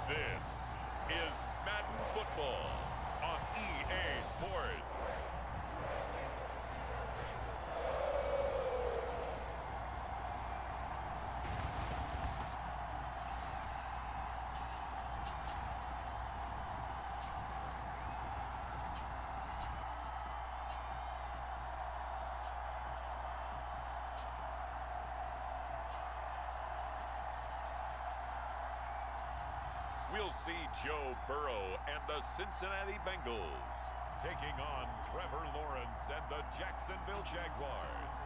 This is Madden Football on EA Sports. We'll see Joe Burrow and the Cincinnati Bengals taking on Trevor Lawrence and the Jacksonville Jaguars.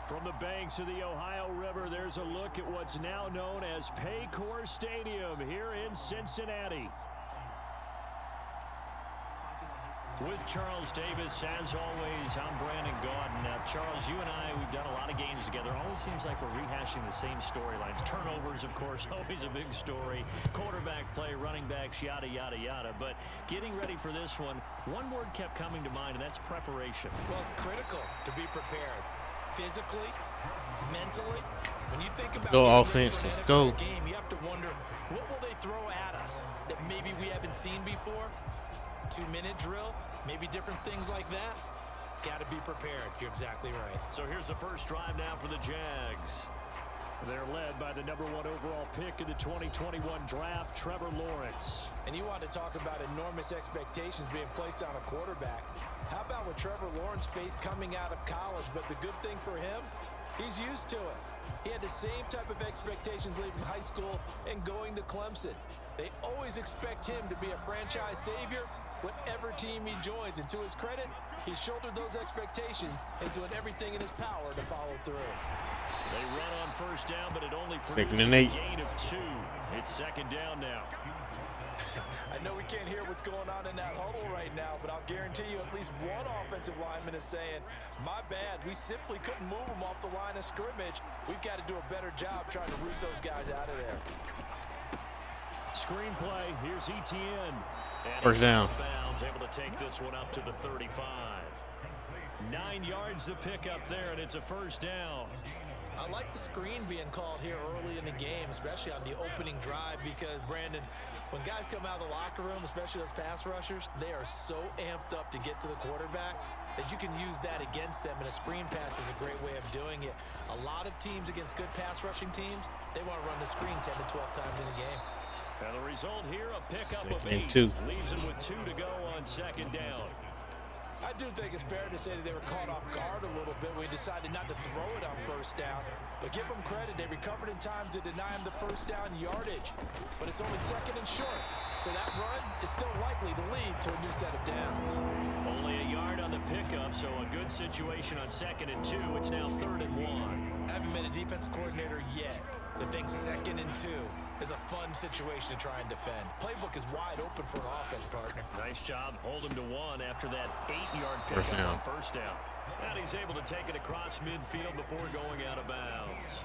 From the banks of the Ohio River, there's a look at what's now known as Paycor Stadium here in Cincinnati. With Charles Davis, as always, I'm Brandon Gaudin. Now, Charles, you and I, we've done a lot of games together. It always seems like we're rehashing the same storylines. Turnovers, of course, always a big story. Quarterback play, running backs, yada, yada, yada. But getting ready for this one word kept coming to mind, and that's preparation. Well, it's critical to be prepared. Physically, mentally. When you think about go offense, let's go. Game, you have to wonder, what will they throw at us that maybe we haven't seen before? 2-minute drill, maybe different things like that. Got to be prepared. You're exactly right. So here's the first drive now for the Jags. They're led by the #1 overall pick in the 2021 draft, Trevor Lawrence. And you want to talk about enormous expectations being placed on a quarterback. How about what Trevor Lawrence faced coming out of college? But the good thing for him, he's used to it. He had the same type of expectations leaving high school and going to Clemson. They always expect him to be a franchise savior whatever team he joins, and to his credit, he shouldered those expectations and doing everything in his power to follow through. They run on first down, but it only Second produces and 8. a gain of 2. It's second down now. I know we can't hear what's going on in that huddle right now, but I'll guarantee you at least one offensive lineman is saying, my bad, we simply couldn't move them off the line of scrimmage. We've got to do a better job trying to root those guys out of there. Screenplay, here's Etienne. And First down. Bounds, able to take this one up to the 35. 9 yards to pick up there, and it's a first down. I like the screen being called here early in the game, especially on the opening drive, because, Brandon, when guys come out of the locker room, especially those pass rushers, they are so amped up to get to the quarterback that you can use that against them, and a screen pass is a great way of doing it. A lot of teams against good pass rushing teams, they want to run the screen 10 to 12 times in a game. And the result here, a pickup of 8. Second and 2. Leaves him with 2 to go on second down. I do think it's fair to say that they were caught off guard a little bit when we decided not to throw it on first down. But give them credit, they recovered in time to deny him the first down yardage. But it's only second and short, so that run is still likely to lead to a new set of downs. Only a yard on the pickup, so a good situation on second and 2. It's now 3rd and 1. I haven't been a defensive coordinator yet that thinks second and 2 is a fun situation to try and defend. Playbook is wide open for an offense, partner. Nice job, hold him to 1 after that 8-yard pickup on first down. And he's able to take it across midfield before going out of bounds.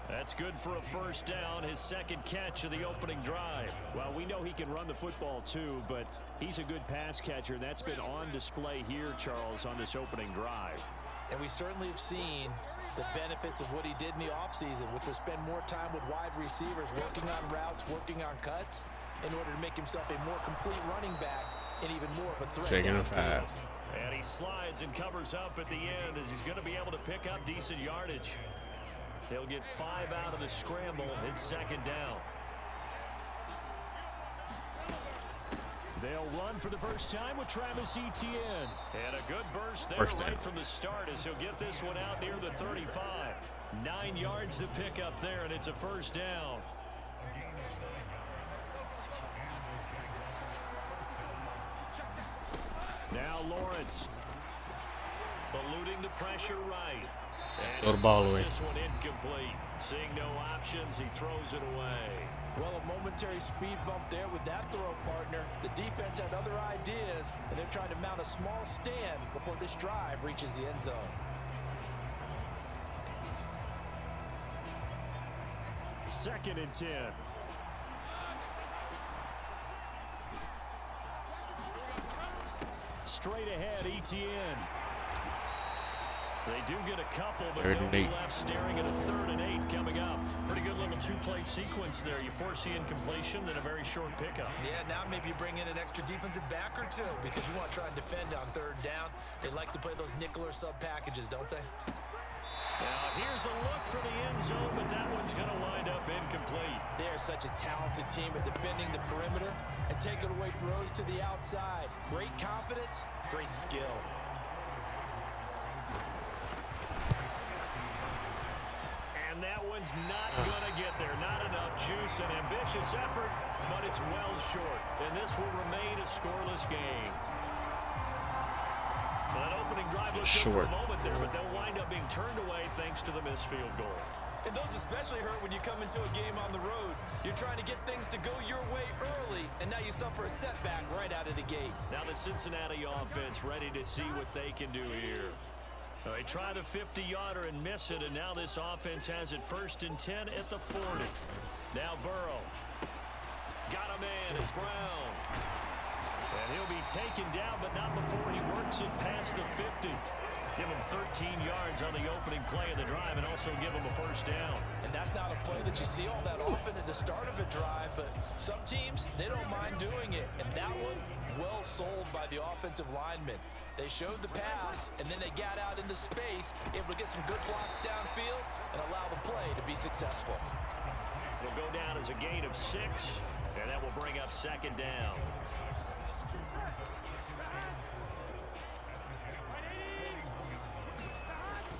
That's good for a first down, his second catch of the opening drive. Well, we know he can run the football too, but he's a good pass catcher, and that's been on display here, Charles, on this opening drive. And we certainly have seen the benefits of what he did in the offseason, which was spend more time with wide receivers, working on routes, working on cuts, in order to make himself a more complete running back and even more of a threat. Second and 5. And he slides and covers up at the end as he's going to be able to pick up decent yardage. He'll get 5 out of the scramble. It's second down. They'll run for the first time with Travis Etienne. And a good burst there right from the start as he'll get this one out near the 35. 9 yards to pick up there, and it's a first down. Now Lawrence. Eluding the pressure right. Throw the ball away. This one incomplete. Seeing no options, he throws it away. Well, a momentary speed bump there with that throw, partner. The defense had other ideas, and they're trying to mount a small stand before this drive reaches the end zone. Second and 10. Straight ahead, Etienne. They do get a couple, but they'll be left staring at a 3rd and 8 coming up. Pretty good little 2-play great sequence there. You foresee incompletion, then a very short pickup. Yeah, now maybe you bring in an extra defensive back or two because you want to try and defend on third down. They like to play those nickel or sub packages, don't they? Now, here's a look for the end zone, but that one's going to wind up incomplete. They are such a talented team at defending the perimeter and taking away throws to the outside. Great confidence, great skill. And that one's not going to get there. Not enough juice, an ambitious effort, but it's well short. And this will remain a scoreless game. Well, that opening drive looked good for a moment there, but they'll wind up being turned away thanks to the missed field goal. And those especially hurt when you come into a game on the road. You're trying to get things to go your way early, and now you suffer a setback right out of the gate. Now the Cincinnati offense ready to see what they can do here. They try the 50-yarder and miss it, and now this offense has it 1st and 10 at the 40. Now Burrow. Got a man. It's Brown. And he'll be taken down, but not before he works it past the 50. Give him 13 yards on the opening play of the drive and also give him a 1st down. And that's not a play that you see all that often at the start of a drive, but some teams, they don't mind doing it. And that one, well sold by the offensive lineman. They showed the pass, and then they got out into space, able to get some good blocks downfield and allow the play to be successful. It'll go down as a gain of 6, and that will bring up 2nd down.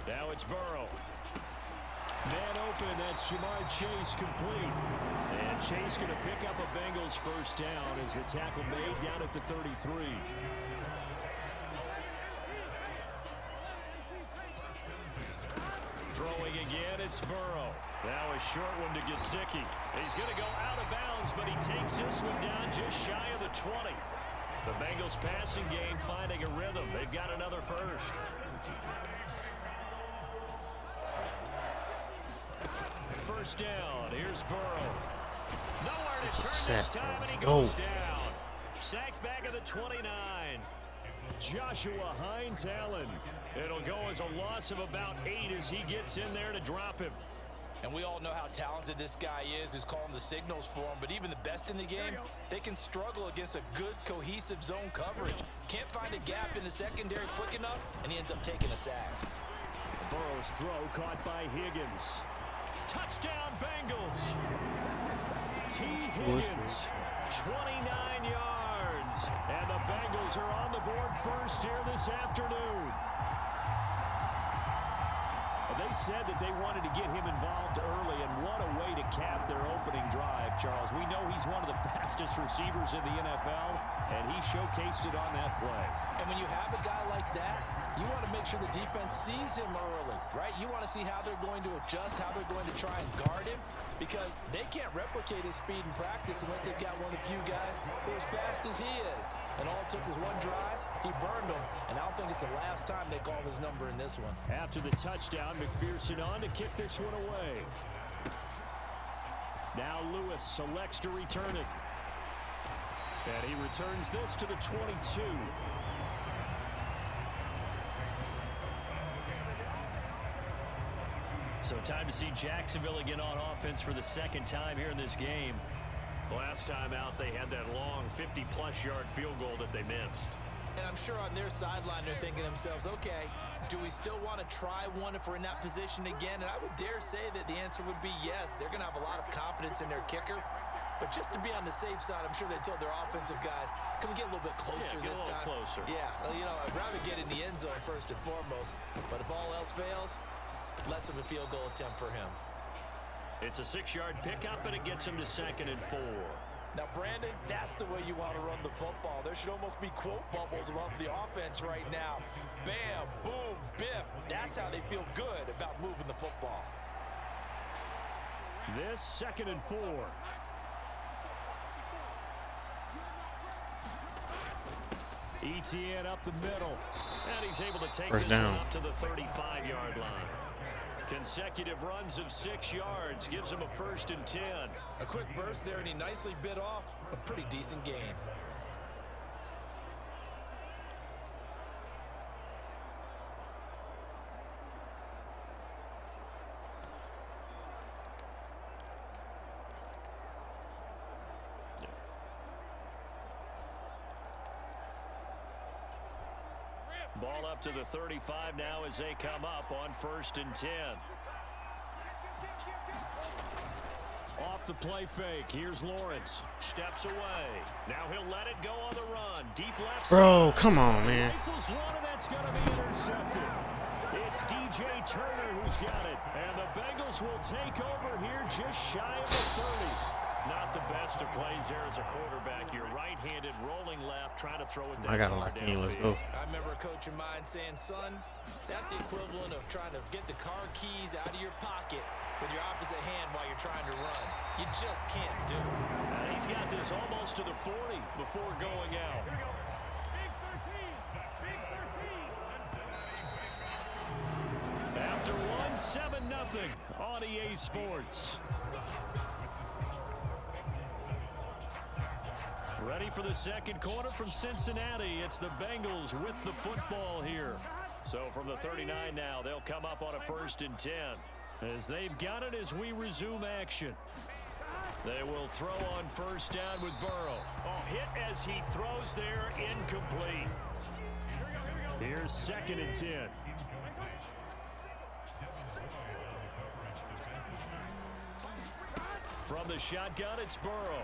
Now it's Burrow. Man open, that's Jamar Chase complete. And Chase going to pick up a Bengals 1st down as the tackle made down at the 33. Throwing again, it's Burrow. Now a short one to Gesicki. He's going to go out of bounds, but he takes this one down just shy of the 20. The Bengals passing game finding a rhythm. They've got another 1st. 1st down. Here's Burrow. Nowhere to turn this time, and he goes down. Sacked back at the 29. Joshua Hines-Allen. It'll go as a loss of about 8 as he gets in there to drop him. And we all know how talented this guy is who's calling the signals for him, but even the best in the game, they can struggle against a good, cohesive zone coverage. Can't find a gap in the secondary quick enough, and he ends up taking a sack. Burrow's throw caught by Higgins. Touchdown, Bengals. T. Higgins, 29 yards. And the Bengals are on the board 1st here this afternoon. They said that they wanted to get him involved early, and what a way to cap their opening drive, Charles. We know he's one of the fastest receivers in the NFL, and he showcased it on that play. And when you have a guy like that, you want to make sure the defense sees him early, right? You want to see how they're going to adjust, how they're going to try and guard him, because they can't replicate his speed in practice unless they've got one of the few guys who are as fast as he is. And all it took was one drive, he burned them, and I don't think it's the last time they call his number in this one. After the touchdown, McPherson on to kick this one away. Now Lewis selects to return it. And he returns this to the 22. So time to see Jacksonville again on offense for the 2nd time here in this game. Last time out, they had that long 50-plus yard field goal that they missed. And I'm sure on their sideline, they're thinking to themselves, okay, do we still want to try one if we're in that position again? And I would dare say that the answer would be yes. They're going to have a lot of confidence in their kicker. But just to be on the safe side, I'm sure they told their offensive guys, can we get a little bit closer this time? Closer. Yeah, well, you know, I'd rather get in the end zone first and foremost. But if all else fails, less of a field goal attempt for him. It's a 6-yard pickup, and it gets him to 2nd and 4. Now, Brandon, that's the way you want to run the football. There should almost be quote bubbles above the offense right now. Bam, boom, biff. That's how they feel good about moving the football. This 2nd and 4. ETN up the middle. And he's able to take this one up to the 35-yard line. Consecutive runs of 6 yards gives him a 1st and 10. A quick burst there, and he nicely bit off a pretty decent game. Ball up to the 35 now as they come up on 1st and 10. Off the play fake. Here's Lawrence. Steps away. Now he'll let it go on the run. Deep left side. Bro, come on, man. Rifles one, and that's going to be intercepted. It's DJ Turner who's got it. And the Bengals will take over here just shy of the 30. Not the best of plays there as a quarterback. You're right-handed, rolling left, trying to throw it down. I got to lock in. Let's go. I remember a coach of mine saying, son, that's the equivalent of trying to get the car keys out of your pocket with your opposite hand while you're trying to run. You just can't do it. He's got this almost to the 40 before going out. After one, 7-0 on EA Sports. Ready for the second quarter from Cincinnati. It's the Bengals with the football here. So from the 39 now, they'll come up on a 1st and 10. As they've got it as we resume action. They will throw on 1st down with Burrow. A hit as he throws there, incomplete. Here's 2nd and 10. From the shotgun, it's Burrow.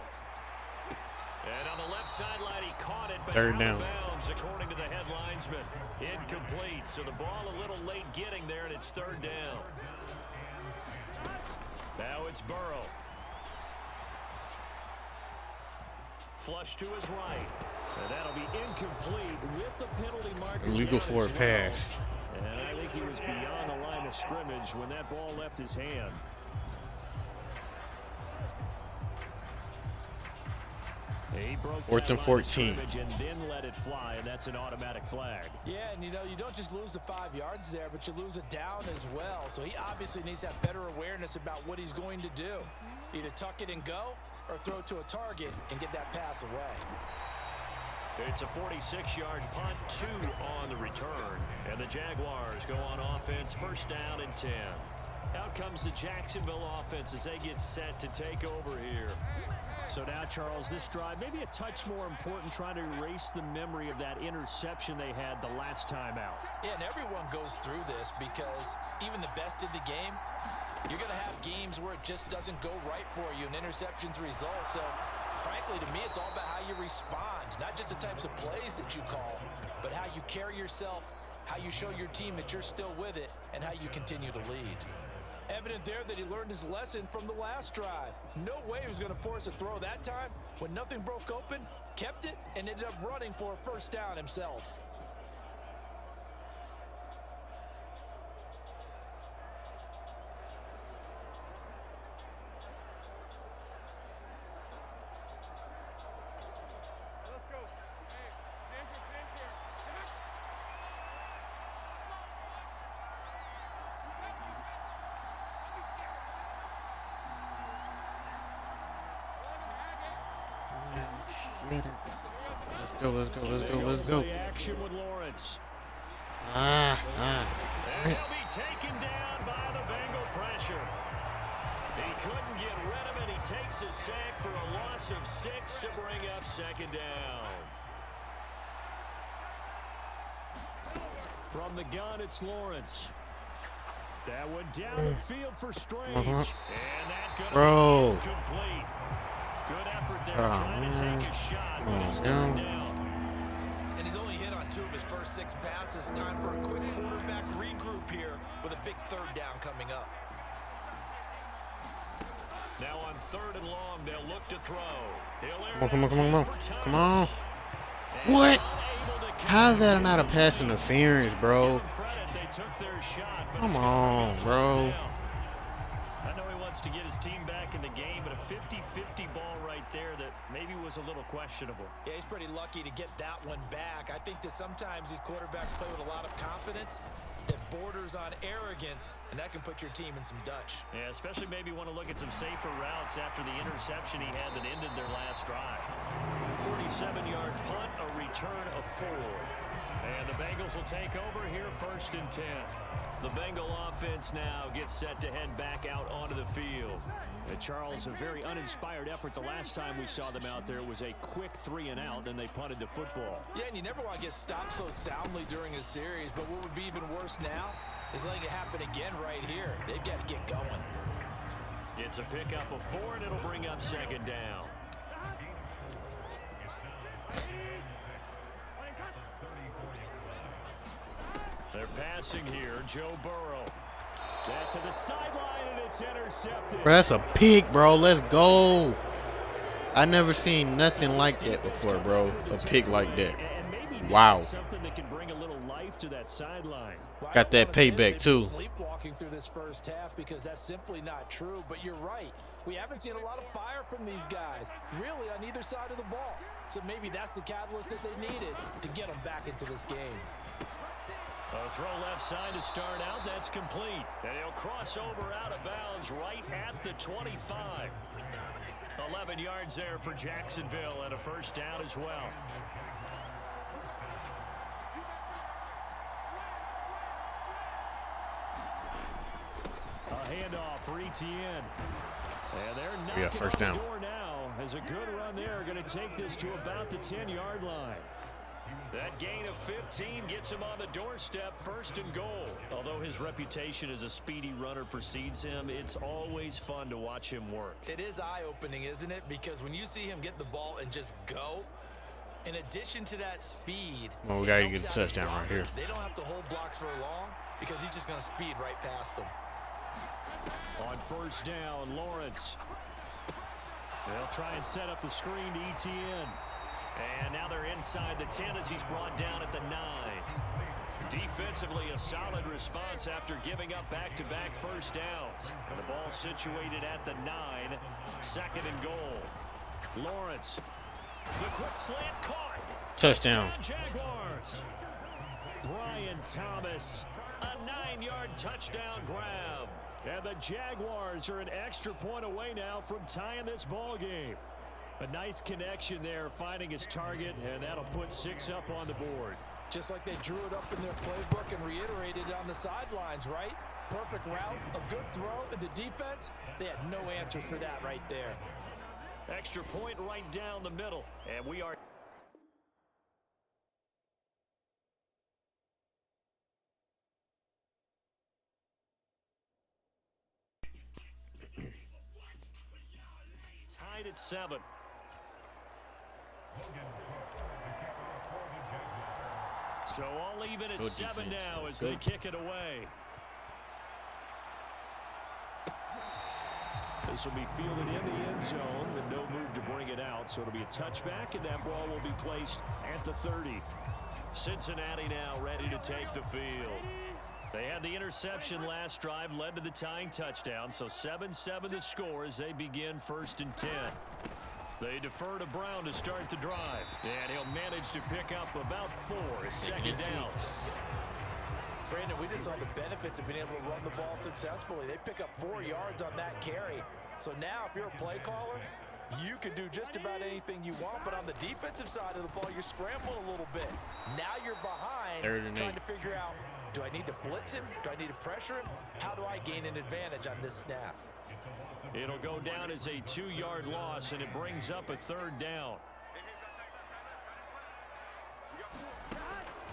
And on the left sideline, he caught it, but out of bounds, according to the head linesman. Incomplete, so the ball a little late getting there, and it's 3rd down. Now it's Burrow. Flush to his right. And that'll be incomplete with the penalty marker. Illegal for a pass. And I think he was beyond the line of scrimmage when that ball left his hand. He broke 4th and 14. And then let it fly, and that's an automatic flag. Yeah, and you don't just lose the 5 yards there, but you lose it down as well. So he obviously needs to have better awareness about what he's going to do. Either tuck it and go, or throw to a target and get that pass away. It's a 46-yard punt, 2 on the return. And the Jaguars go on offense, 1st down and 10. Out comes the Jacksonville offense as they get set to take over here. So now, Charles, this drive maybe a touch more important, trying to erase the memory of that interception they had the last time out. Yeah, and everyone goes through this because even the best in the game, you're going to have games where it just doesn't go right for you and interceptions result. So, frankly, to me, it's all about how you respond, not just the types of plays that you call, but how you carry yourself, how you show your team that you're still with it, and how you continue to lead. Evident there that he learned his lesson from the last drive. No way he was going to force a throw that time. When nothing broke open, kept it, and ended up running for a 1st down himself. Let's go. Action with Lawrence. And he'll be taken down by the Bengal pressure. He couldn't get rid of it. He takes a sack for a loss of 6 to bring up 2nd down. From the gun, it's Lawrence. That went down the field for Strange. And that gonna be complete. Good effort there, trying to take a shot, but it's 3rd down. And he's only hit on 2 of his first 6 passes. Time for a quick quarterback regroup here with a big 3rd down coming up. Now on 3rd and long, they'll look to throw. Come on. What? How's that not a pass interference, bro? Come on, bro. I know he wants to get his team back in the game, but a 50-50 ball right there that maybe was a little questionable. Yeah, he's pretty lucky to get that one back. I think that sometimes these quarterbacks play with a lot of confidence that borders on arrogance, and that can put your team in some Dutch. Yeah, especially maybe want to look at some safer routes after the interception he had that ended their last drive. 47-yard punt, a return of 4. And the Bengals will take over here, 1st and 10. The Bengal offense now gets set to head back out onto the field. The Charles, a very uninspired effort. The last time we saw them out there was a quick 3-and-out, and they punted the football. Yeah, and you never want to get stopped so soundly during a series, but what would be even worse now is letting it happen again right here. They've got to get going. It's a pickup of 4, and it'll bring up second down. They're passing here. Joe Burrow. That to the sideline, and it's intercepted. Bro, that's a pick, bro. Let's go. I never seen nothing like that before, bro. A pick like that. Wow. Something that can bring a little life to that sideline. Got that payback too. Sleepwalking through this first half because that's simply not true. But you're right. We haven't seen a lot of fire from these guys, really, on either side of the ball. So maybe that's the catalyst that they needed to get them back into this game. A throw left side to start out. That's complete. And he'll cross over out of bounds right at the 25. 11 yards there for Jacksonville and a first down as well. A handoff for Etienne. And they're knocking first on down. the door now. As a good run there, going to take this to about the 10-yard line. That gain of 15 gets him on the doorstep, first and goal. Although his reputation as a speedy runner precedes him, it's always fun to watch him work. It is eye-opening, isn't it? Because when you see him get the ball and just go, in addition to that speed, well, we gotta get a touchdown right here. They don't have to hold blocks for long because he's just going to speed right past them. On first down, Lawrence. They'll try and set up the screen to Etienne. And now they're inside the 10 as he's brought down at the 9. Defensively, a solid response after giving up back-to-back first downs. And the ball situated at the 9, second and goal. Lawrence, the quick slant caught. Touchdown. Jaguars. Brian Thomas, a 9-yard touchdown grab. And the Jaguars are an extra point away now from tying this ball game. A nice connection there, finding his target, and that'll put 6 up on the board. Just like they drew it up in their playbook and reiterated it on the sidelines, right? Perfect route, a good throw, and the defense, they had no answer for that right there. Extra point right down the middle, and we are... tied at 7. So all even at 7 now as they kick it away. This will be fielded in the end zone with no move to bring it out. So it'll be a touchback, and that ball will be placed at the 30. Cincinnati now ready to take the field. They had the interception last drive, led to the tying touchdown. So 7-7 the score as they begin first and 10. They defer to Brown to start the drive. And he'll manage to pick up about 4. It's second down. Brandon, we just saw the benefits of being able to run the ball successfully. They pick up 4 yards on that carry. So now if you're a play caller, you can do just about anything you want. But on the defensive side of the ball, you're scrambling a little bit. Now you're behind, trying to figure out, do I need to blitz him? Do I need to pressure him? How do I gain an advantage on this snap? It'll go down as a 2-yard loss, and it brings up a third down.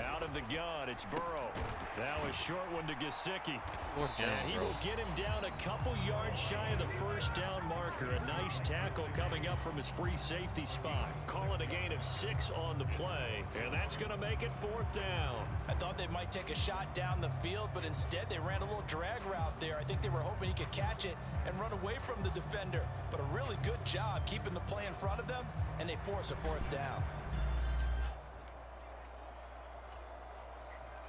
Out of the gun, it's Burrow. Now a short one to Gesicki. And he will get him down a couple yards shy of the first down marker. A nice tackle coming up from his free safety spot. Calling a gain of 6 on the play, and that's going to make it 4th down. I thought they might take a shot down the field, but instead they ran a little drag route there. I think they were hoping he could catch it and run away from the defender. But a really good job keeping the play in front of them, and they force a 4th down.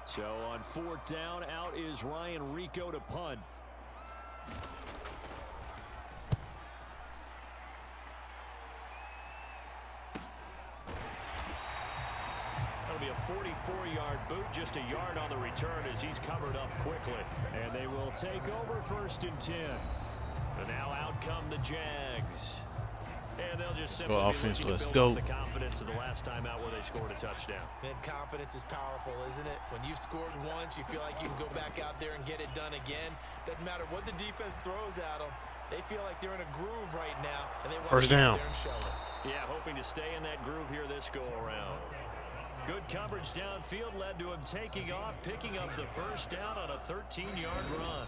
So on 4th down, out is Ryan Rico to punt. That'll be a 44-yard boot, just a yard on the return as he's covered up quickly. And they will take over 1st and 10. And now out come the Jags. And they'll just simply offense, let's build go. The confidence of the last time out where they scored a touchdown. Man, confidence is powerful, isn't it? When you've scored once, you feel like you can go back out there and get it done again. Doesn't matter what the defense throws at them. They feel like they're in a groove right now, and they want First to down. get there and show it. Yeah, hoping to stay in that groove here this go-around. Good coverage downfield led to him taking off, picking up the first down on a 13-yard run.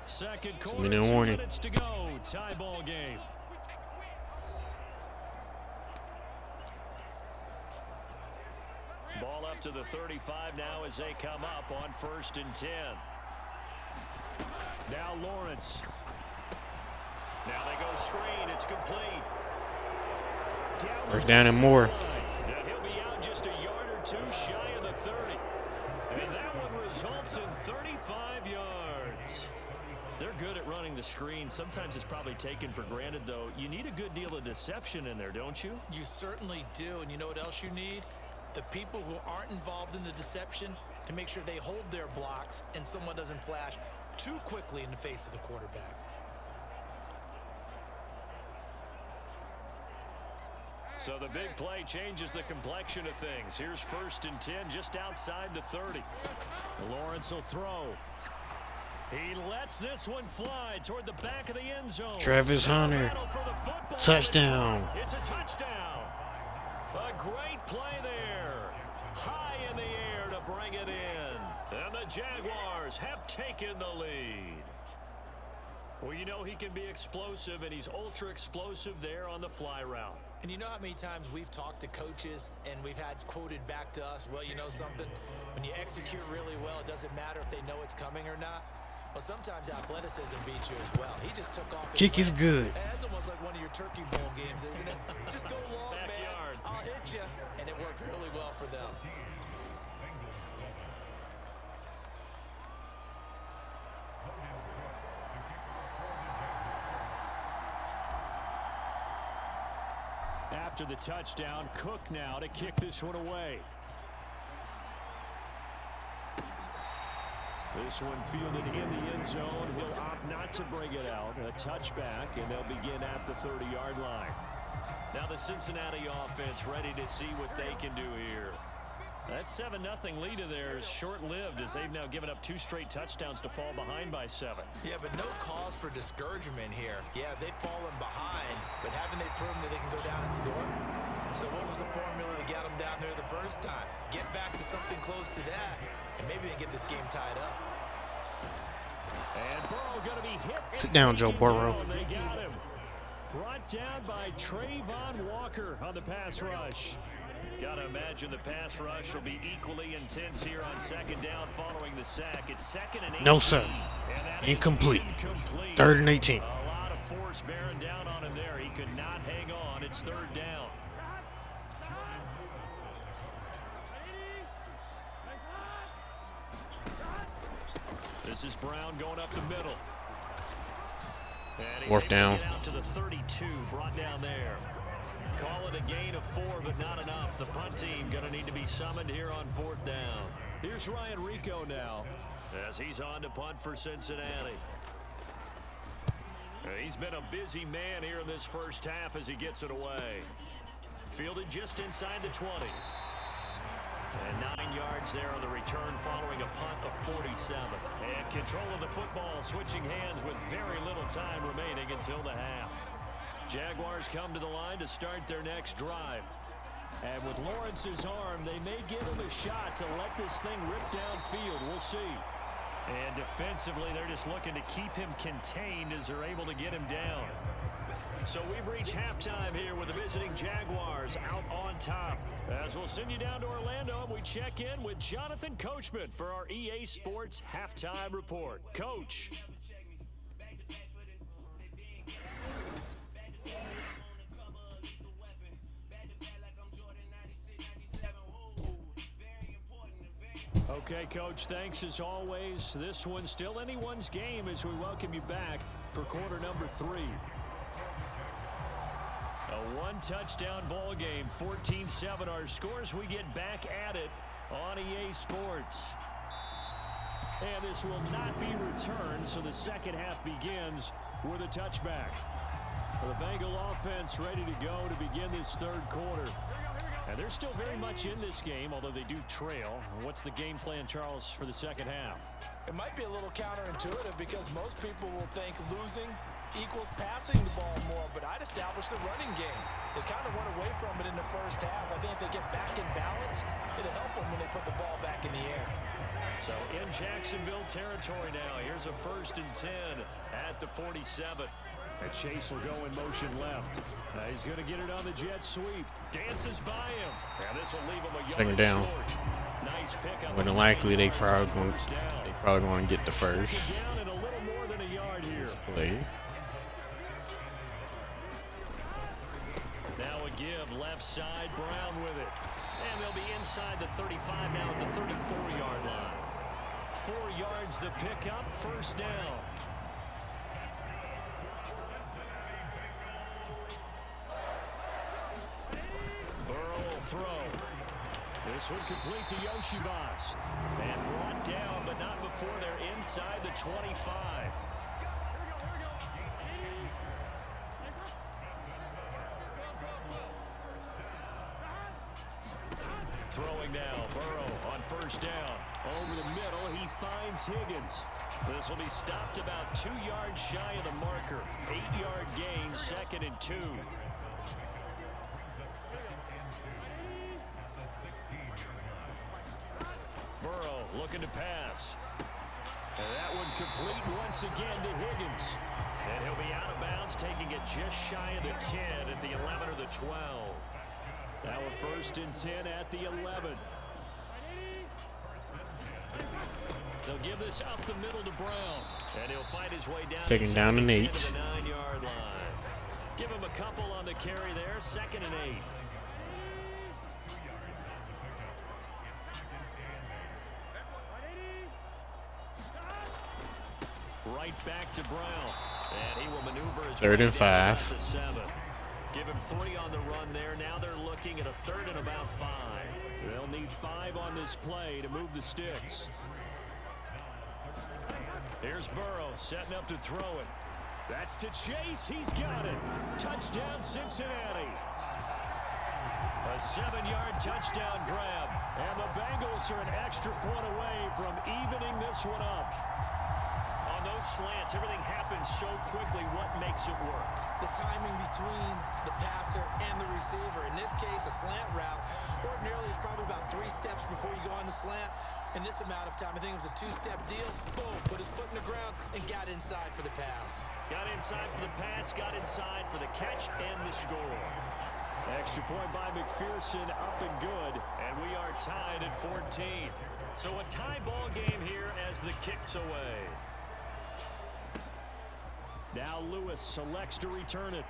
Second quarter, 2 minutes to go. Tie ball game. Ball up to the 35 now as they come up on 1st and 10. Now Lawrence. Now they go screen. It's complete. First down and more. And he'll be out just a yard or two shy of the 30. And that one results in 35 yards. They're good at running the screen. Sometimes it's probably taken for granted, though. You need a good deal of deception in there, don't you? You certainly do. And you know what else you need? The people who aren't involved in the deception to make sure they hold their blocks and someone doesn't flash too quickly in the face of the quarterback. So the big play changes the complexion of things. Here's 1st and 10 just outside the 30. Lawrence will throw. He lets this one fly toward the back of the end zone. Travis Hunter. Touchdown. It's a touchdown. A great play there. High in the air to bring it in. And the Jaguars have taken the lead. Well, you know he can be explosive, and he's ultra explosive there on the fly route. And you know how many times we've talked to coaches and we've had quoted back to us, well, you know something? When you execute really well, it doesn't matter if they know it's coming or not. Well, sometimes athleticism beats you as well. He just took off. Kick is good. That's almost like one of your Turkey Bowl games, isn't it? Just go long, Backyard. man. I'll hit you. And it worked really well for them. After the touchdown, Cook now to kick this one away. This one fielded in the end zone. He'll opt not to bring it out. A touchback, and they'll begin at the 30-yard line. Now the Cincinnati offense ready to see what they can do here. That 7-0 lead of theirs short-lived as they've now given up 2 straight touchdowns to fall behind by 7. Yeah, but no cause for discouragement here. Yeah, they've fallen behind, but haven't they proven that they can go down and score? So what was the formula that got them down there the first time? Get back to something close to that, and maybe they get this game tied up. And Burrow going to be hit. Sit down, Joe Burrow. They got him. Brought down by Trayvon Walker on the pass rush. Got to imagine the pass rush will be equally intense here on 2nd down following the sack. It's 2nd and 18. No, sir. Incomplete. 3rd and 18. A lot of force bearing down on him there. He could not hang on. It's 3rd down. This is Brown going up the middle. And he's 4th down. Get out to the 32, brought down there. Call it a gain of 4, but not enough. The punt team going to need to be summoned here on 4th down. Here's Ryan Rico now as he's on to punt for Cincinnati. He's been a busy man here in this first half as he gets it away. Fielded just inside the 20. And 9 yards there on the return following a punt of 47. And control of the football switching hands with very little time remaining until the half. Jaguars come to the line to start their next drive. And with Lawrence's arm, they may give him a shot to let this thing rip downfield. We'll see. And defensively, they're just looking to keep him contained as they're able to get him down. So we've reached halftime here with the visiting Jaguars out on top. As we'll send you down to Orlando, and we check in with Jonathan Coachman for our EA Sports Halftime Report. Coach. Okay, Coach, thanks as always. This one's still anyone's game as we welcome you back for quarter number 3. A 1-touchdown ball game, 14-7 our scores. We get back at it on EA Sports. And this will not be returned, so the second half begins with a touchback. The Bengal offense ready to go to begin this 3rd quarter. And they're still very much in this game, although they do trail. What's the game plan, Charles, for the second half? It might be a little counterintuitive because most people will think losing equals passing the ball more, but I'd establish the running game. They kind of went away from it in the first half. I think if they get back in balance, it'll help them when they put the ball back in the air. So in Jacksonville territory now, here's a 1st and 10 at the 47. And Chase will go in motion left. He's going to get it on the jet sweep. Dances by him. And this will leave him a yard 2nd down. short. Nice pickup. More than likely, they probably going to get the first. 2nd down and a little more than a yard here. Play. Now a give left side, Brown with it. And they'll be inside the 35 now at the 34-yard line. 4 yards the pickup, 1st down. Burrow will throw. This one complete to Yoshibas. And brought down, but not before they're inside the 25. Throwing now, Burrow on 1st down. Over the middle, he finds Higgins. This will be stopped about 2 yards shy of the marker. 8-yard gain, 2nd and 2. Burrow looking to pass. And that one complete once again to Higgins. And he'll be out of bounds, taking it just shy of the 10 at the 11 or the 12. Now a 1st and 10 at the 11. They'll give this up the middle to Brown. And he'll find his way down. 2nd down and 8. To the 9-yard line. Give him a couple on the carry there. 2nd and 8. Right back to Brown. And he will maneuver his 3rd and 5. to 7. Give him 3 on the run there. Now they're looking at a 3rd and about 5. They'll need 5 on this play to move the sticks. Here's Burrow setting up to throw it. That's to Chase. He's got it. Touchdown, Cincinnati. A 7-yard touchdown grab. And the Bengals are an extra point away from evening this one up. On those slants, everything happens so quickly. What makes it work? The timing between the passer and the receiver. In this case, a slant route ordinarily is probably about 3 steps before you go on the slant. In this amount of time, I think it was a 2-step deal. Boom, put his foot in the ground and got inside for the pass. Got inside for the pass, got inside for the catch and the score. Extra point by McPherson, up and good. And we are tied at 14. So a tie ball game here as the kick's away. Now Lewis selects to return it.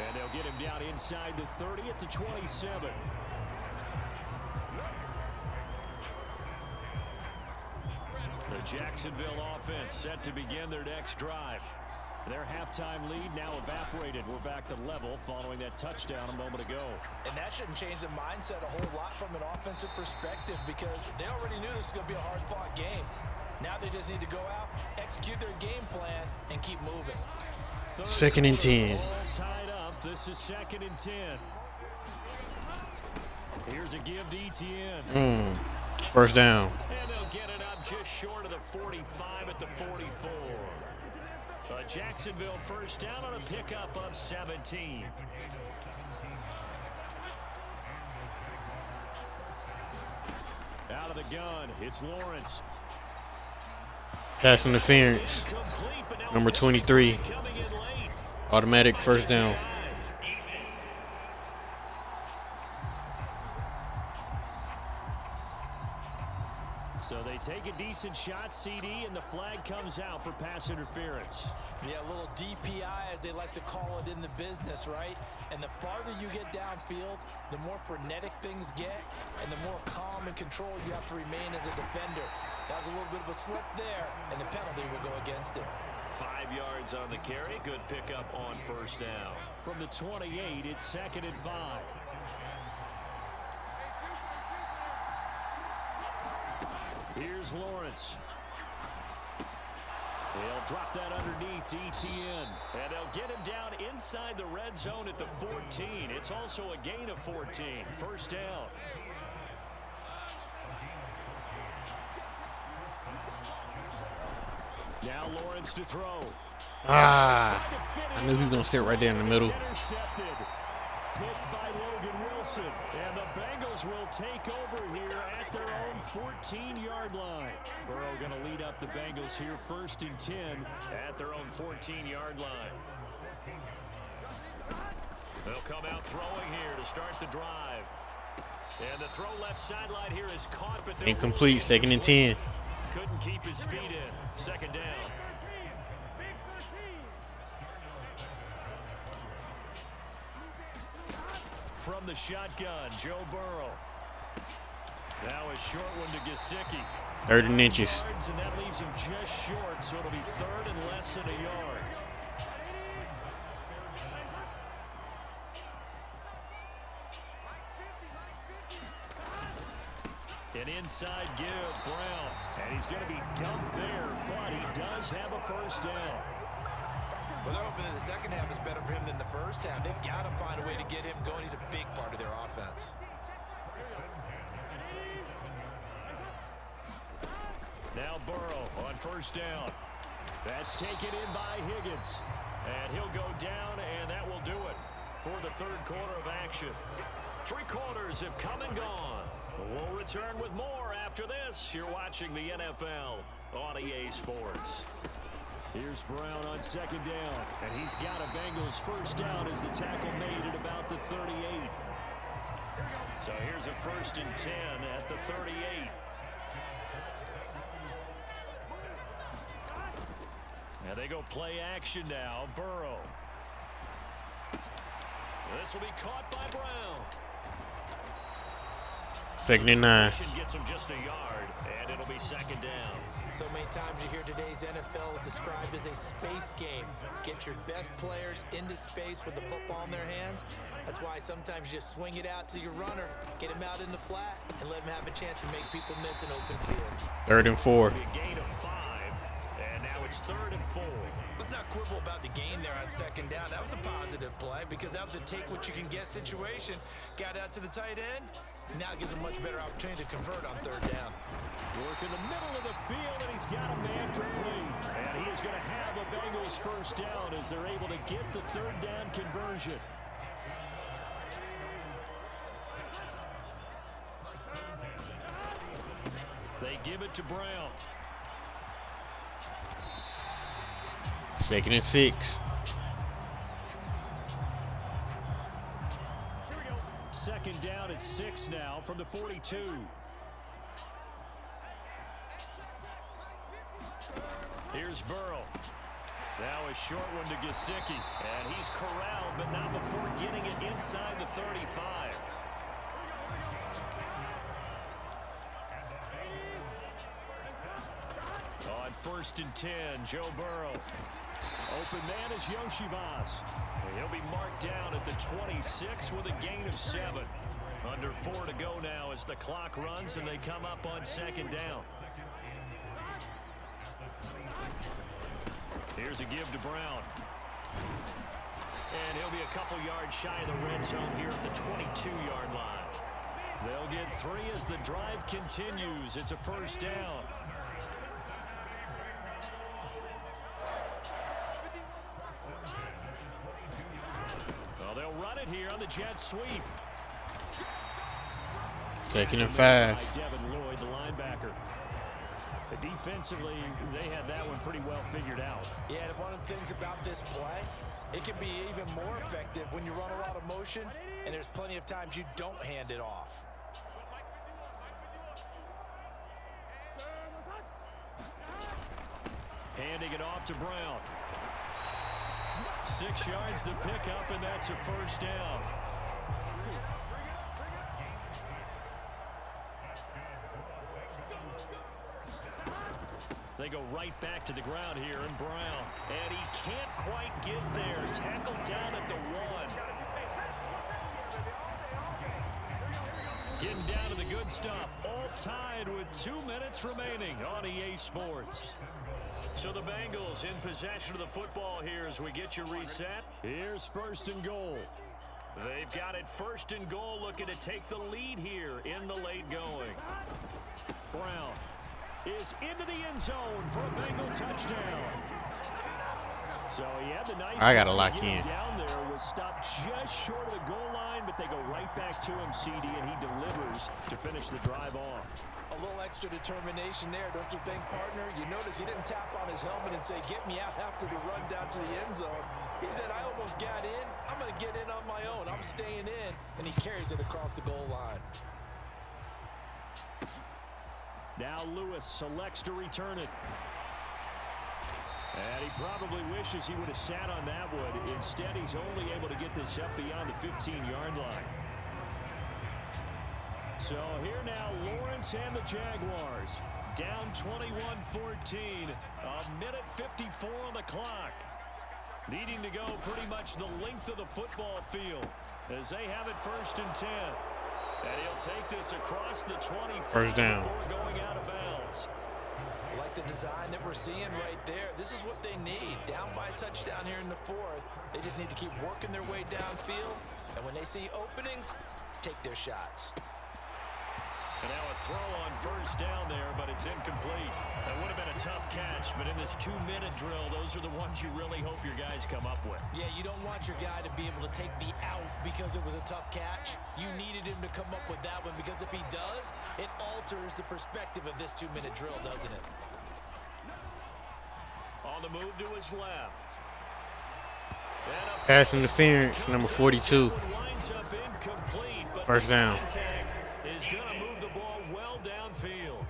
And they'll get him down inside the 30 at the 27. The Jacksonville offense set to begin their next drive. Their halftime lead now evaporated. We're back to level following that touchdown a moment ago. And that shouldn't change the mindset a whole lot from an offensive perspective because they already knew this was going to be a hard-fought game. Now they just need to go out, execute their game plan, and keep moving. 2nd and 10. All tied up. This is 2nd and 10. Here's a give to Etienne. 1st down. And they'll get it up just short of the 45 at the 44. But Jacksonville 1st down on a pickup of 17. Out of the gun, it's Lawrence. Pass interference. Number 23. Automatic 1st down. So they take a decent shot, CD, and the flag comes out for pass interference. Yeah, a little DPI, as they like to call it in the business, right? And the farther you get downfield, the more frenetic things get, and the more calm and control you have to remain as a defender. That was a little bit of a slip there, and the penalty will go against it. 5 yards on the carry. Good pickup on 1st down. From the 28, it's 2nd and 5. Here's Lawrence. They'll drop that underneath to Etienne. And they'll get him down inside the red zone at the 14. It's also a gain of 14. 1st down. Now Lawrence to throw. Ah, I knew he was going to sit right there in the middle. Picked by Logan Wilson. And the Bengals will take over here at their own 14-yard line. Burrow going to lead up the Bengals here 1st and 10 at their own 14-yard line. They'll come out throwing here to start the drive. And the throw left sideline here is caught, but incomplete, 2nd and 10. Couldn't keep his feet in. 2nd down. From the shotgun, Joe Burrow. Now a short one to Gesicki. 30 inches. And that leaves him just short, so it'll be 3rd and less than a yard. An inside give, Brown. And he's going to be dumped there, but he does have a 1st down. Well, they're hoping that the second half is better for him than the first half. They've got to find a way to get him going. He's a big part of their offense. Now Burrow on 1st down. That's taken in by Higgins. And he'll go down, and that will do it for the 3rd quarter of action. 3 quarters have come and gone. We'll return with more after this. You're watching the NFL on EA Sports. Here's Brown on 2nd down, and he's got a Bengals 1st down as the tackle made at about the 38. So here's a 1st and 10 at the 38. And they go play action now. Burrow. This will be caught by Brown. 2nd and 9. Gets him just a yard, and it'll be 2nd down. So many times you hear today's NFL described as a space game. Get your best players into space with the football in their hands. That's why sometimes you just swing it out to your runner, get him out in the flat, and let him have a chance to make people miss an open field. 3rd and 4. A gain of 5, and now it's 3rd and 4. Let's not quibble about the gain there on 2nd down. That was a positive play because that was a take-what-you-can-get situation. Got out to the tight end. Now it gives him a much better opportunity to convert on 3rd down. Work in the middle of the field, and he's got a man complete. And he is going to have a Bengals 1st down as they're able to get the 3rd down conversion. They give it to Brown. 2nd and 6. 2nd down at 6 now from the 42. Here's Burrow. Now a short one to Gesicki. And he's corralled, but not before getting it inside the 35. On 1st and 10, Joe Burrow. Open man is Yoshivas. He'll be marked down at the 26 with a gain of 7. Under 4 to go now as the clock runs and they come up on 2nd down. Here's a give to Brown. And he'll be a couple yards shy of the red zone here at the 22-yard line. They'll get 3 as the drive continues. It's a 1st down. Well, they'll run it here on the jet sweep. 2nd and 5. Devin Lloyd, the linebacker. Defensively, they had that one pretty well figured out. Yeah, and one of the things about this play, it can be even more effective when you run a lot of motion, and there's plenty of times you don't hand it off. Handing it off to Brown. 6 yards to pick up, and that's a 1st down. They go right back to the ground here, and Brown. And he can't quite get there. Tackled down at the 1. Getting down to the good stuff. All tied with 2 minutes remaining on EA Sports. So the Bengals in possession of the football here as we get you reset. Here's 1st and goal. They've got it 1st and goal, looking to take the lead here in the late going. Brown is into the end zone for a Bengal touchdown. So he had the nice I gotta lock in. down there, was stopped just short of the goal line, but they go right back to him, CD, and he delivers to finish the drive off. A little extra determination there, don't you think, partner? You notice he didn't tap on his helmet and say, get me out after the run down to the end zone. He said, I almost got in. I'm going to get in on my own. I'm staying in. And he carries it across the goal line. Now Lewis selects to return it. And he probably wishes he would have sat on that one. Instead, he's only able to get this up beyond the 15-yard line. So here now, Lawrence and the Jaguars. Down 21-14. A minute 54 on the clock. Needing to go pretty much the length of the football field as they have it 1st and 10. And he'll take this across the 25 first down before going out of bounds. I like the design that we're seeing right there. This is what they need. Down by a touchdown here in the 4th. They just need to keep working their way downfield. And when they see openings, take their shots. And now a throw on 1st down there, but it's incomplete. That would have been a tough catch, but in this 2-minute drill, those are the ones you really hope your guys come up with. Yeah, you don't want your guy to be able to take the out because it was a tough catch. You needed him to come up with that one because if he does, it alters the perspective of this 2-minute drill, doesn't it? On the move to his left. pass interference, number 42. First down. Is going to move the ball well downfield.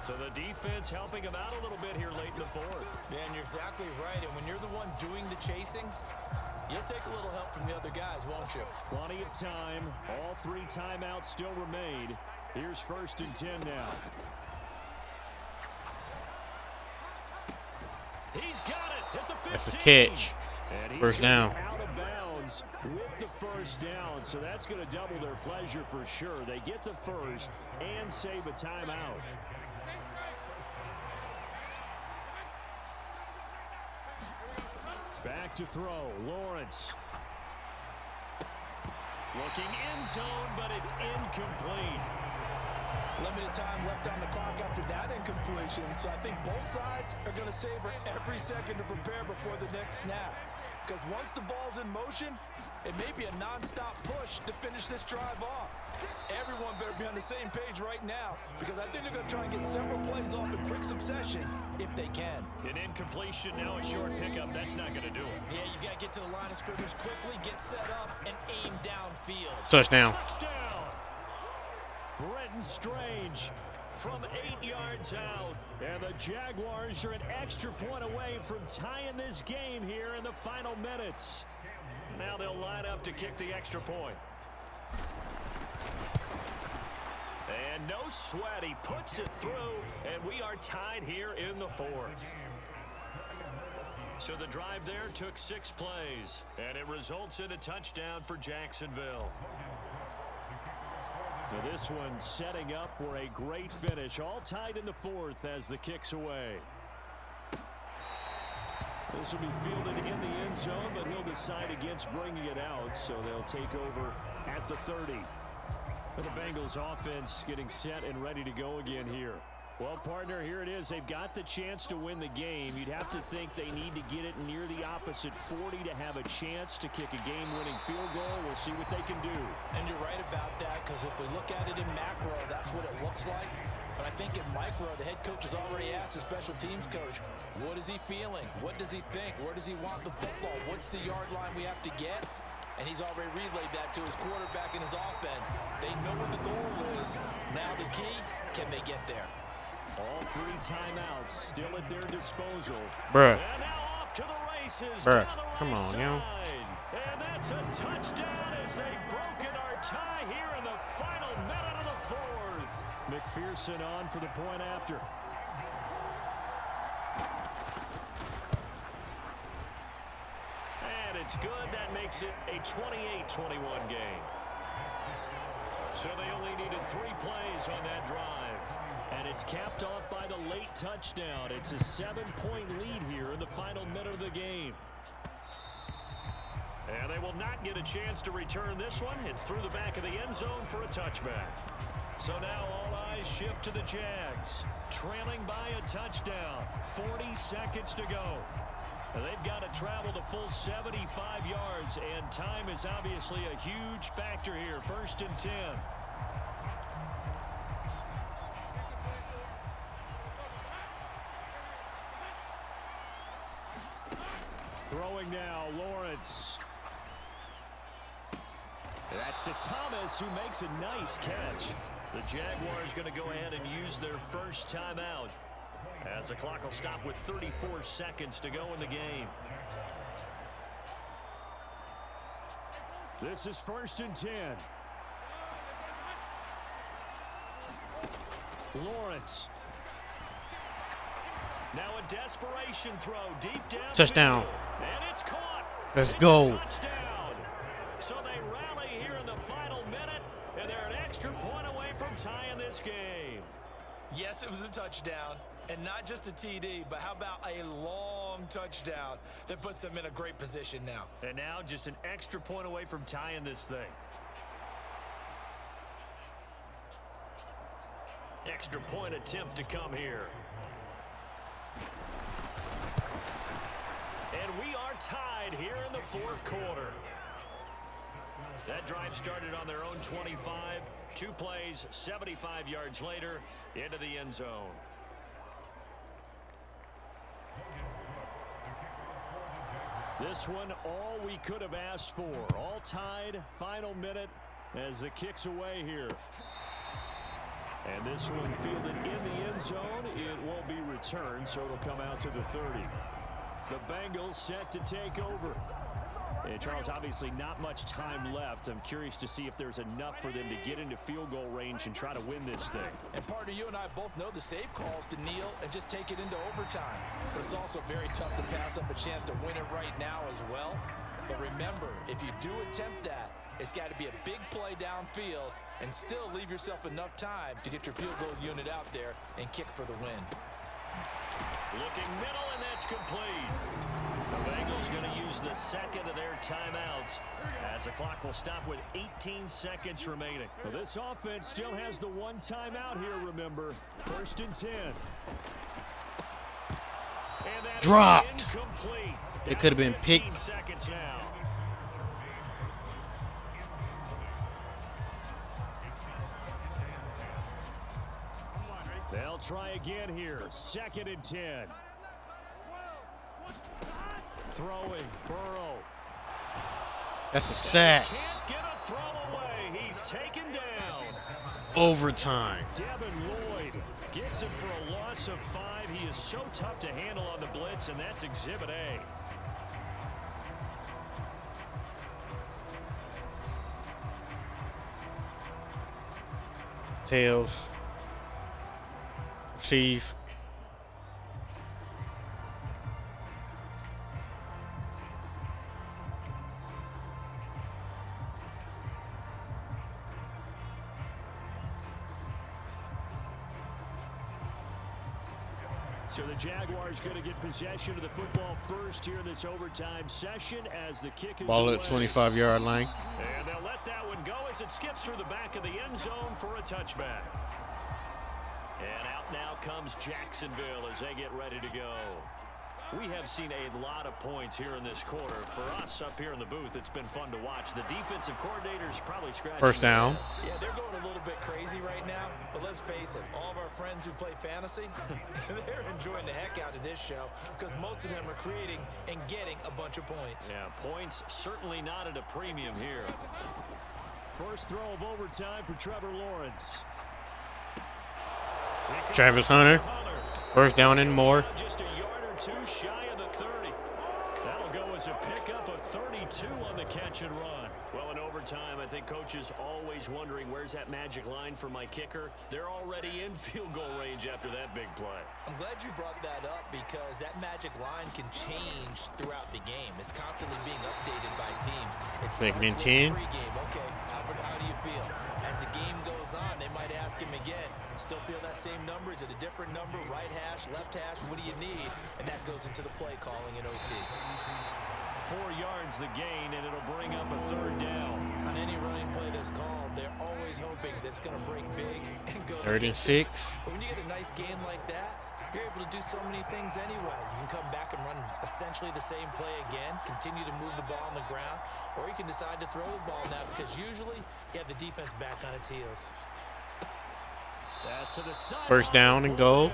So the defense helping him out a little bit here late in the 4th. Yeah, and you're exactly right. And when you're the one doing the chasing, you'll take a little help from the other guys, won't you? Plenty of time. All 3 timeouts still remain. Here's 1st and 10 now. He's got it. Hit the 15. That's a catch. First down. Out of bounds with the 1st down. So that's going to double their pleasure for sure. They get the 1st and save a timeout. Back to throw. Lawrence. Looking end zone, but it's incomplete. Limited time left on the clock after that incompletion, so I think both sides are going to savor every second to prepare before the next snap. Because once the ball's in motion, it may be a non-stop push to finish this drive off. Everyone better be on the same page right now, because I think they're going to try and get several plays off in quick succession if they can. An incompletion, now a short pickup, that's not going to do it. Yeah, you've got to get to the line of scrimmage quickly, get set up, and aim downfield. Touchdown. Touchdown! Brenton Strange from 8 yards out. And the Jaguars are an extra point away from tying this game here in the final minutes. Now they'll line up to kick the extra point. And no sweat, he puts it through, and we are tied here in the 4th. So the drive there took 6 plays, and it results in a touchdown for Jacksonville. Now this one setting up for a great finish, all tied in the 4th as the kick's away. This will be fielded in the end zone, but he'll decide against bringing it out, so they'll take over at the 30. And the Bengals offense getting set and ready to go again here. Well, partner, here it is. They've got the chance to win the game. You'd have to think they need to get it near the opposite 40 to have a chance to kick a game-winning field goal. We'll see what they can do. And you're right about that, because if we look at it in macro, that's what it looks like. But I think in micro, the head coach has already asked the special teams coach, what is he feeling? What does he think? Where does he want the football? What's the yard line we have to get? And he's already relayed that to his quarterback and his offense. They know what the goal is. Now the key, can they get there? All 3 timeouts still at their disposal. Bruh. And now off to the races. Bruh, down the right come on, side. yo. And that's a touchdown as they've broken our tie here in the final minute of the 4th. McPherson on for the point after. And it's good. That makes it a 28-21 game. So they only needed 3 plays on that drive. And it's capped off by the late touchdown. It's a 7-point lead here in the final minute of the game. And they will not get a chance to return this one. It's through the back of the end zone for a touchback. So now all eyes shift to the Jags, trailing by a touchdown. 40 seconds to go. They've got to travel the full 75 yards, and time is obviously a huge factor here. 1st and 10. Throwing now, Lawrence. That's to Thomas, who makes a nice catch. The Jaguars going to go ahead and use their first timeout, as the clock will stop with 34 seconds to go in the game. This is 1st and 10. Lawrence. Now a desperation throw deep down. Touchdown. And it's caught. Let's go. Touchdown. So they rally here in the final minute, and they're an extra point away from tying this game. Yes, it was a touchdown, and not just a TD, but how about a long touchdown that puts them in a great position now. And now just an extra point away from tying this thing. Extra point attempt to come here. And we are tied here in the 4th quarter. That drive started on their own 25. 2 plays, 75 yards later, into the end zone. This one, all we could have asked for. All tied, final minute as the kick's away here. And this one fielded in the end zone. It won't be returned, so it'll come out to the 30. The Bengals set to take over. And Charles, obviously not much time left. I'm curious to see if there's enough for them to get into field goal range and try to win this thing. And partner, you and I both know the safe calls to kneel and just take it into overtime. But it's also very tough to pass up a chance to win it right now as well. But remember, if you do attempt that, it's got to be a big play downfield and still leave yourself enough time to get your field goal unit out there and kick for the win. Looking middle, and that's complete. The Bengals going to use the second of their timeouts as the clock will stop with 18 seconds remaining. Well, this offense still has the one timeout here, remember. 1st and 10. And that dropped. is incomplete. It could have been picked. Seconds now. They'll try again here. 2nd and 10. Throwing, Burrow. That's a sack. Can't get a throw away. He's taken down. Overtime. Devin Lloyd gets him for a loss of 5. He is so tough to handle on the blitz, and that's Exhibit A. Tails. Receive. So the Jaguars going to get possession of the football first here in this overtime session as the kick is Ball away. at 25-yard line. And they'll let that one go as it skips through the back of the end zone for a touchback. And out now comes Jacksonville as they get ready to go. We have seen a lot of points here in this quarter. For us up here in the booth, it's been fun to watch. The defensive coordinator's probably scratching 1st down. Yeah, they're going a little bit crazy right now, but let's face it, all of our friends who play fantasy, they're enjoying the heck out of this show because most of them are creating and getting a bunch of points. Yeah, points certainly not at a premium here. First throw of overtime for Trevor Lawrence. Travis Hunter. 1st down and more. Just a yard or 2 shy of the 30. That'll go as a pickup of 32 on the catch and run. Well, in overtime, I think Coach is always wondering where's that magic line for my kicker. They're already in field goal range after that big play. I'm glad you brought that up because that magic line can change throughout the game. It's constantly being updated by teams. It starts with Pregame. Okay, how do you feel? As the game goes on, they might ask him again, still feel that same number? Is it a different number? Right hash, left hash, what do you need? And that goes into the play calling in OT. 4 yards the gain, and it'll bring up a 3rd down. On any running play that's called, they're always hoping that it's going to break big and go 3rd and 6. But when you get a nice game like that, you're able to do so many things anyway. You can come back and run essentially the same play again, continue to move the ball on the ground, or you can decide to throw the ball now because usually you have the defense back on its heels. First down and goal.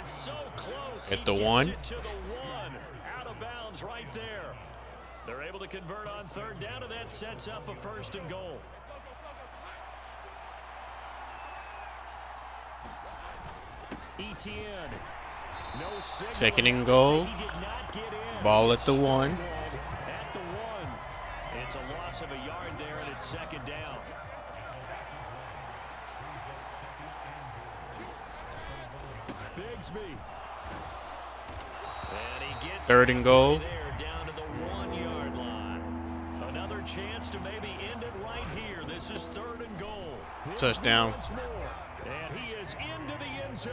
It's so close. At the 1. To the 1. Out of bounds right there. They're able to convert on 3rd down, and that sets up a 1st and goal. Etienne. No 2nd and goal. Ball at the 1. At the 1. It's a loss of a yard there, and it's 2nd down. Bigsby. And he gets 3rd and goal. there down to the 1-yard line. Another chance to maybe end it right here. This is 3rd and goal. Touchdown. And he is into the end zone.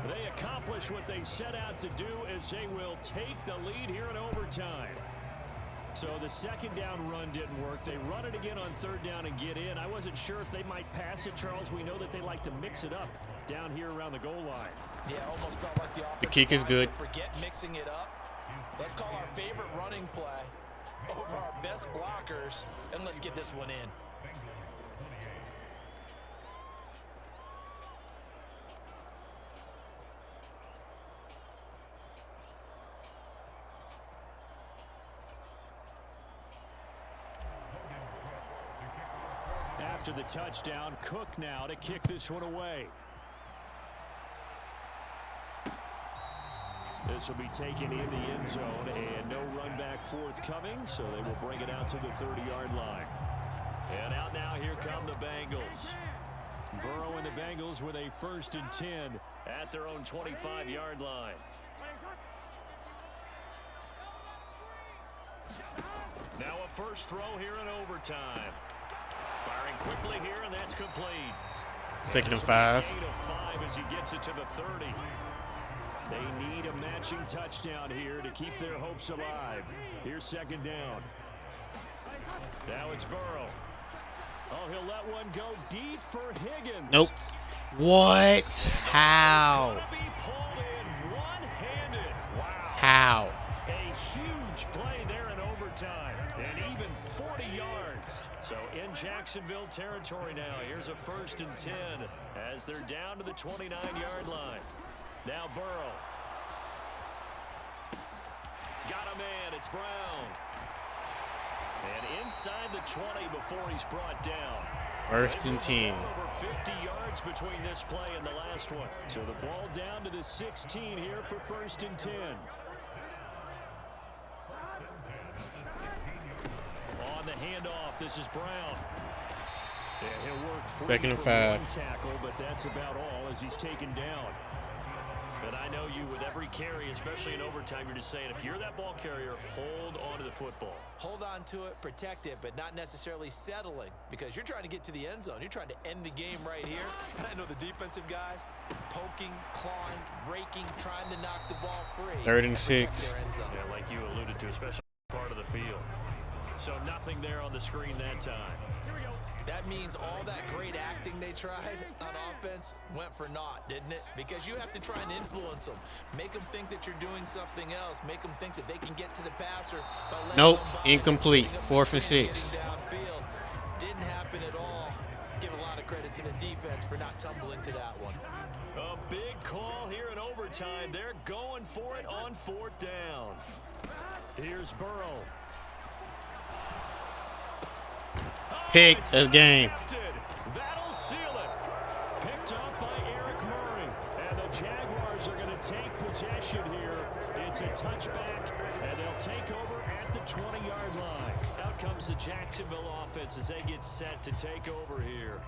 They accomplish what they set out to do as they will take the lead here in overtime. So the 2nd down run didn't work. They run it again on 3rd down and get in. I wasn't sure if they might pass it, Charles. We know that they like to mix it up down here around the goal line. Yeah, almost felt like the kick is good. Forget mixing it up. Let's call our favorite running play over our best blockers, and let's get this one in. After the touchdown, Cook now to kick this one away. This will be taken in the end zone, and no run back forthcoming, so they will bring it out to the 30-yard line. And out now, here come the Bengals. Burrow and the Bengals with a 1st and 10 at their own 25-yard line. Now a first throw here in overtime. Firing quickly here, and that's complete. 2nd and 5. 5 as he gets it to the 30. They need a matching touchdown here to keep their hopes alive. Here's 2nd down. Now it's Burrow. Oh, he'll let one go deep for Higgins. Nope. What? How? Be pulled in one-handed. Wow. How? A huge play there in overtime, and even 40 yards. So in Jacksonville territory now. Here's a 1st and 10 as they're down to the 29-yard line. Now Burrow. Got a man. It's Brown. And inside the 20 before he's brought down. 1st and 10. Over 50 yards between this play and the last one. So the ball down to the 16 here for 1st and 10. On the handoff, this is Brown. Yeah, he'll work free 2nd and 5. one tackle, but that's about all as he's taken down. But I know you, with every carry, especially in overtime, you're just saying, if you're that ball carrier, hold on to the football. Hold on to it, protect it, but not necessarily settling, because you're trying to get to the end zone. You're trying to end the game right here. And I know the defensive guys poking, clawing, raking, trying to knock the ball free. 3rd and 6. Yeah, like you alluded to, especially part of the field. So nothing there on the screen that time. That means all that great acting they tried on offense went for naught, didn't it? Because you have to try and influence them. Make them think that you're doing something else. Make them think that they can get to the passer by letting Nope, them by incomplete. and 4th and 6. Downfield. Didn't happen at all. Give a lot of credit to the defense for not tumbling to that one. A big call here in overtime. They're going for it on 4th down. Here's Burrow. Pick. That's game. That'll seal it. Picked up by Eric Murray. And the Jaguars are going to take possession here. It's a touchback, and they'll take over at the 20-yard line. Out comes the Jacksonville offense as they get set to take over here.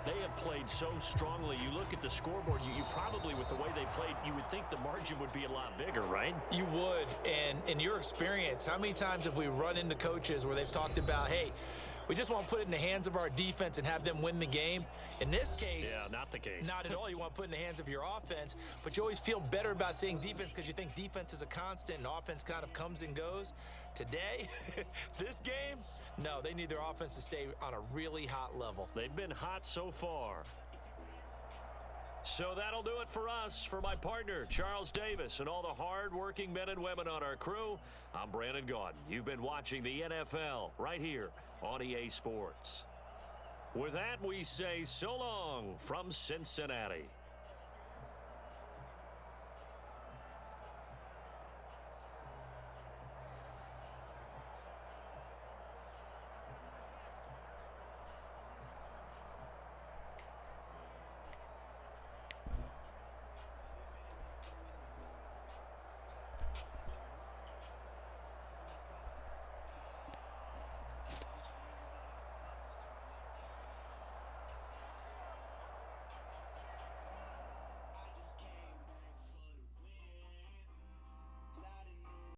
They have played so strongly. You look at the scoreboard, you probably, with the way they played, you would think the margin would be a lot bigger, right? You would. And in your experience, how many times have we run into coaches where they've talked about, hey, we just want to put it in the hands of our defense and have them win the game? In this case, yeah, not the case. Not at all. You want to put it in the hands of your offense, but you always feel better about saying defense because you think defense is a constant and offense kind of comes and goes. Today, this game, No, they need their offense to stay on a really hot level. They've been hot so far. So that'll do it for us. For my partner, Charles Davis, and all the hard-working men and women on our crew, I'm Brandon Gaudin. You've been watching the NFL right here on EA Sports. With that, we say so long from Cincinnati.